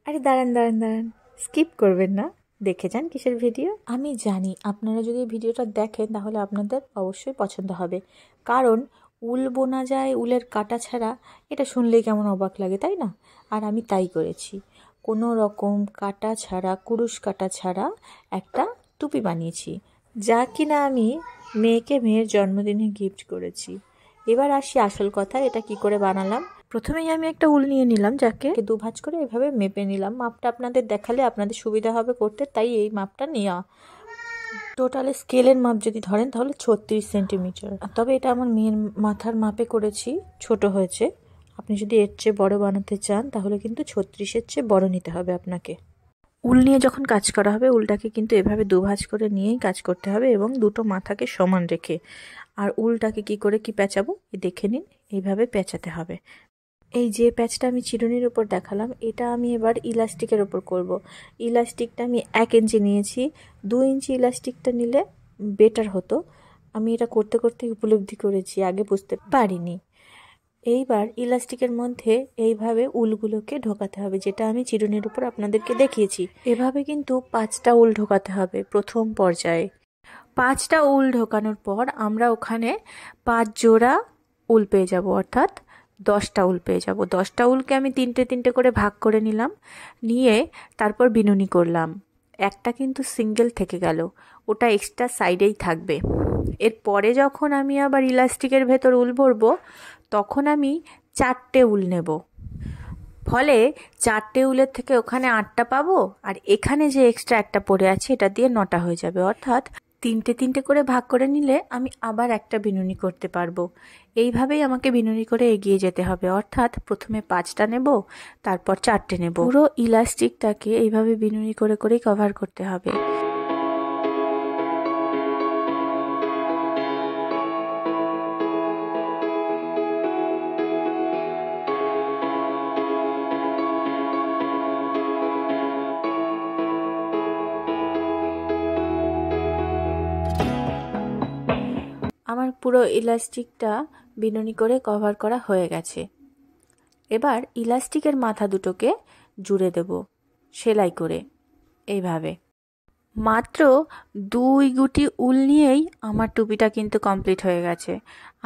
আরে দাঁড়ান দাঁড়ান দাঁড়ান, স্কিপ করবেন না, দেখে যান কিসের ভিডিও। আমি জানি আপনারা যদি ভিডিওটা দেখেন তাহলে আপনাদের অবশ্যই পছন্দ হবে, কারণ উল বোনা যায় উলের কাটা ছাড়া, এটা শুনলেই কেমন অবাক লাগে, তাই না? আর আমি তাই করেছি, কোনো রকম কাটা ছাড়া, কুরুশ কাটা ছাড়া একটা টুপি বানিয়েছি, যা কিনা আমি মেয়েকে মেয়ের জন্মদিনে গিফট করেছি। এবার আসি আসল কথা, এটা কি করে বানালাম। প্রথমেই আমি একটা উল নিয়ে নিলাম, যাকে দুভাঁজ করে এভাবে মেপে নিলাম। মাপটা আপনাদের দেখালে আপনাদের সুবিধা হবে করতে, তাই এই মাপটা নেওয়া। টোটালে স্কেলের মাপ যদি ধরেন তাহলে 36 সেন্টিমিটার, তবে এটা আমার মেয়ের মাথার মাপে করেছি, ছোট হয়েছে। আপনি যদি এর চেয়ে বড় বানাতে চান তাহলে কিন্তু 36-এর চেয়ে বড় নিতে হবে আপনাকে। উল নিয়ে যখন কাজ করা হবে, উলটাকে কিন্তু এভাবে দুভাঁজ করে নিয়েই কাজ করতে হবে এবং দুটো মাথাকে সমান রেখে। আর উলটাকে কি করে কি পেঁচাবো দেখে নিন, এইভাবে পেঁচাতে হবে। এই যে প্যাচটা আমি চিরুনির উপর দেখালাম, এটা আমি এবার ইলাস্টিকের ওপর করব। ইলাস্টিকটা আমি 1 ইঞ্চি নিয়েছি, 2 ইঞ্চি ইলাস্টিকটা নিলে বেটার হতো। আমি এটা করতে করতে উপলব্ধি করেছি, আগে বুঝতে পারিনি। এইবার ইলাস্টিকের মধ্যে এইভাবে উলগুলোকে ঢোকাতে হবে, যেটা আমি চিরুনির উপর আপনাদেরকে দেখিয়েছি। এভাবে কিন্তু 5টা উল ঢোকাতে হবে প্রথম পর্যায়ে। 5টা উল ঢোকানোর পর আমরা ওখানে 5 জোড়া উল পেয়ে যাব, অর্থাৎ 10টা উল পেয়ে যাব। 10টা উলকে আমি 3টে করে ভাগ করে নিলাম, নিয়ে তারপর বিনুনি করলাম। একটা কিন্তু সিঙ্গেল থেকে গেল, ওটা এক্সট্রা সাইডেই থাকবে। এরপরে যখন আমি আবার ইলাস্টিকের ভেতর উল ভরবো, তখন আমি 4টে উল নেব। ফলে 4টে উলের থেকে ওখানে 8টা পাবো, আর এখানে যে এক্সট্রা একটা পড়ে আছে এটা দিয়ে 9টা হয়ে যাবে। অর্থাৎ 3টে করে ভাগ করে নিলে আমি আবার একটা বিনুনি করতে পারবো। এইভাবেই আমাকে বিনুনি করে এগিয়ে যেতে হবে, অর্থাৎ প্রথমে 5টা নেব, তারপর 4টে নেব। পুরো ইলাস্টিকটাকে এইভাবে বিনুনি করে করেই কভার করতে হবে। আমার পুরো ইলাস্টিকটা বিনুনি করে কভার করা হয়ে গেছে। এবার ইলাস্টিকের মাথা দুটোকে জুড়ে দেব সেলাই করে, এইভাবে। মাত্র 2 গুটি উল নিয়েই আমার টুপিটা কিন্তু কমপ্লিট হয়ে গেছে।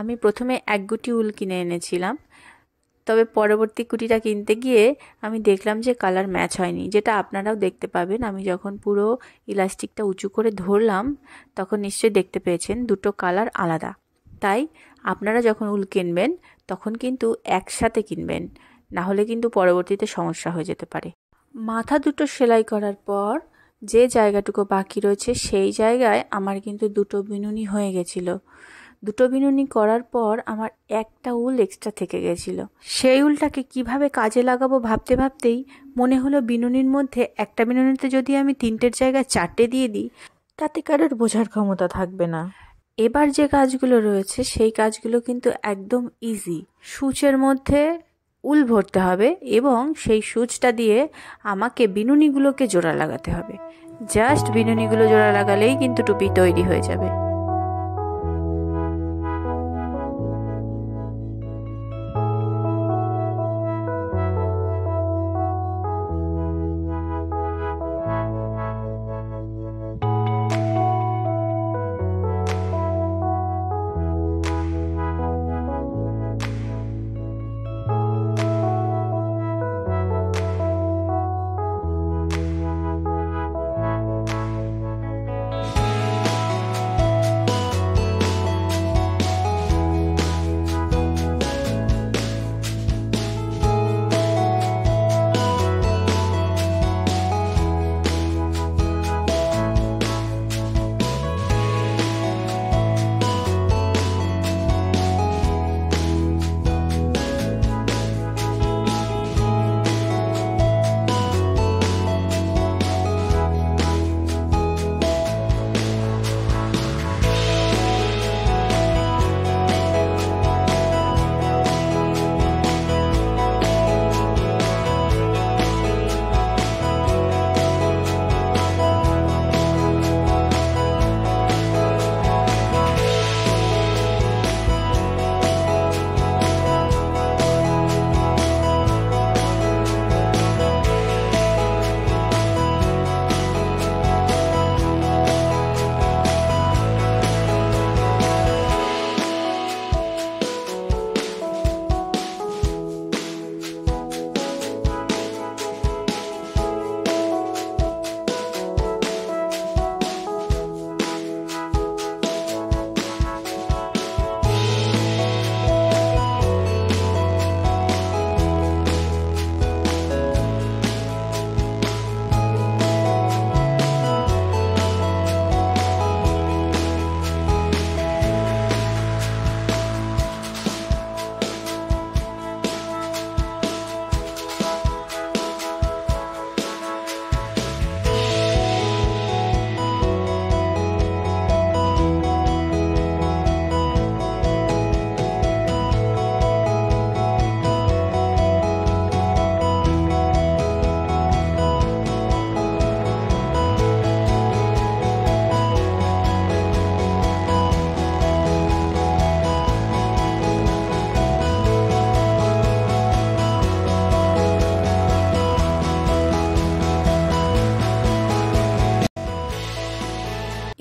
আমি প্রথমে 1 গুটি উল কিনে এনেছিলাম, তবে পরবর্তী কুটিটা কিনতে গিয়ে আমি দেখলাম যে কালার ম্যাচ হয়নি, যেটা আপনারাও দেখতে পাবেন। আমি যখন পুরো ইলাস্টিকটা উঁচু করে ধরলাম তখন নিশ্চয়ই দেখতে পেয়েছেন দুটো কালার আলাদা। তাই আপনারা যখন উল কিনবেন তখন কিন্তু একসাথে কিনবেন, না হলে কিন্তু পরবর্তীতে সমস্যা হয়ে যেতে পারে। মাথা দুটো সেলাই করার পর যে জায়গাটুকু বাকি রয়েছে সেই জায়গায় আমার কিন্তু 2টো বিনুনি হয়ে গেছিলো। 2টো বিনুনি করার পর আমার একটা উল এক্সট্রা থেকে গেছিলো। সেই উলটাকে কিভাবে কাজে লাগাবো ভাবতে ভাবতেই মনে হলো, বিনুনির মধ্যে একটা বিনুনিতে যদি আমি 3টের জায়গায় 4টে দিয়ে দিই, তাতে কারোর বোঝার ক্ষমতা থাকবে না। এবার যে কাজগুলো রয়েছে সেই কাজগুলো কিন্তু একদম ইজি। সূচের মধ্যে উল ভরতে হবে এবং সেই সূচটা দিয়ে আমাকে বিনুনিগুলোকে জোড়া লাগাতে হবে। জাস্ট বিনুনিগুলো জোড়া লাগালেই কিন্তু টুপি তৈরি হয়ে যাবে।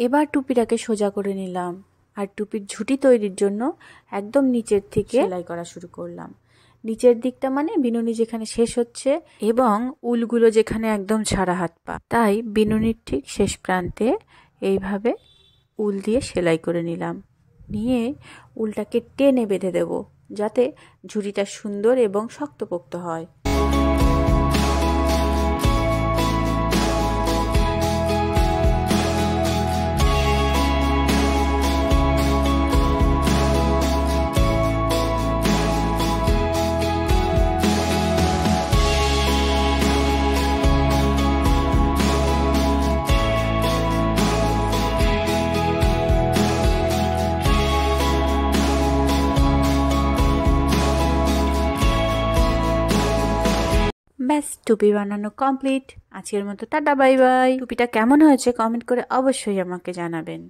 এবার টুপিটাকে সোজা করে নিলাম আর টুপির ঝুঁটি তৈরির জন্য একদম নিচের থেকে সেলাই করা শুরু করলাম। নিচের দিকটা মানে বিনুনি যেখানে শেষ হচ্ছে এবং উলগুলো যেখানে একদম ছাড়া হাত পা, তাই বিনুনির ঠিক শেষ প্রান্তে এইভাবে উল দিয়ে সেলাই করে নিলাম। নিয়ে উলটাকে টেনে বেঁধে দেব যাতে ঝুড়িটা সুন্দর এবং শক্তপোক্ত হয়। ব্যাস, টুপি বানানো কমপ্লিট। আজকের মতো টাটা, বাই বাই। টুপিটা কেমন হয়েছে কমেন্ট করে অবশ্যই আমাকে জানাবেন।